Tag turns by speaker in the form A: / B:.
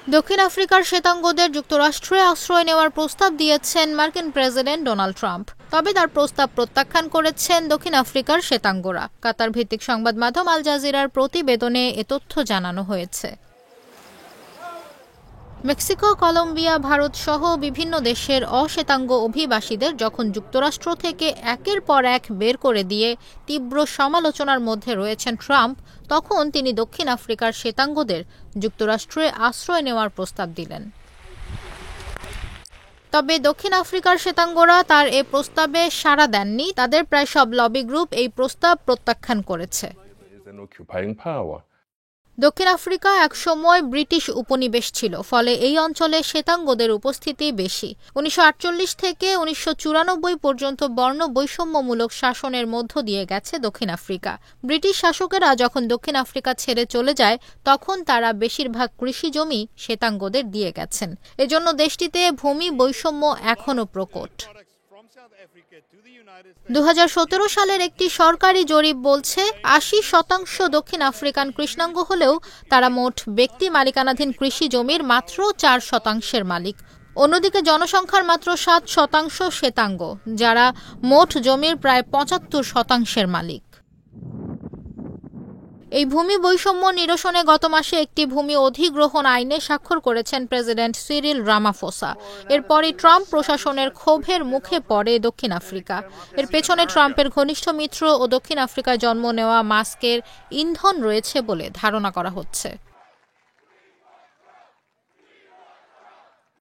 A: দক্ষিণ আফ্রিকার শ্বেতাঙ্গদের যুক্তরাষ্ট্রে আশ্রয় নেওয়ার প্রস্তাব দিয়েছেন মার্কিন প্রেসিডেন্ট ডোনাল্ড ট্রাম্প। তবে তার প্রস্তাব প্রত্যাখ্যান করেছেন দক্ষিণ আফ্রিকার শ্বেতাঙ্গরা। কাতার ভিত্তিক সংবাদ মাধ্যম আল জাজিরার প্রতিবেদনে এ তথ্য জানানো হয়েছে। মেক্সিকো, কলম্বিয়া, ভারত সহ বিভিন্ন দেশের অশ্বেতাঙ্গ অভিবাসীদের যখন যুক্তরাষ্ট্র থেকে একের পর এক বের করে দিয়ে তীব্র সমালোচনার মধ্যে রয়েছেন ট্রাম্প, তখন তিনি দক্ষিণ আফ্রিকার শ্বেতাঙ্গদের যুক্তরাষ্ট্রে আশ্রয় নেওয়ার প্রস্তাব দিলেন। তবে দক্ষিণ আফ্রিকার শ্বেতাঙ্গরা তার এ প্রস্তাবে সাড়া দেননি। তাদের প্রায় সব লবি গ্রুপ এই প্রস্তাব প্রত্যাখ্যান করেছে। দক্ষিণ আফ্রিকা একসময় ব্রিটিশ উপনিবেশ ছিল, ফলে এই অঞ্চলে শ্বেতাঙ্গদের উপস্থিতি বেশি। ১৯৪৮ থেকে ১৯৯৪ পর্যন্ত বর্ণ বৈষম্যমূলক শাসনের মধ্য দিয়ে গেছে দক্ষিণ আফ্রিকা। ব্রিটিশ শাসকেরা যখন দক্ষিণ আফ্রিকা ছেড়ে চলে যায়, তখন তারা বেশিরভাগ কৃষি জমি শ্বেতাঙ্গদের দিয়ে গেছেন। এজন্য দেশটিতে ভূমি বৈষম্য এখনও প্রকট। ২০১৭ সালের একটি সরকারি জরিপ বলছে ৮০% দক্ষিণ আফ্রিকান কৃষ্ণাঙ্গ হলেও তারা মোট ব্যক্তি মালিকানাধীন কৃষি জমির মাত্র ৪% মালিক। অন্যদিকে জনসংখ্যার মাত্র ৭% শ্বেতাঙ্গ, যারা মোট জমির প্রায় ৭৫% মালিক। এই ভূমি বৈষম্য নিরসনে গত মাসে একটি ভূমি অধিগ্রহণ আইনে স্বাক্ষর করেছেন প্রেসিডেন্ট সিরিল রামাফোসা। এরপরই ট্রাম্প প্রশাসনের ক্ষোভের মুখে পড়ে দক্ষিণ আফ্রিকা। এর পেছনে ট্রাম্পের ঘনিষ্ঠ মিত্র ও দক্ষিণ আফ্রিকায় জন্ম নেওয়া মাস্কের ইন্ধন রয়েছে বলে ধারণা করা হচ্ছে।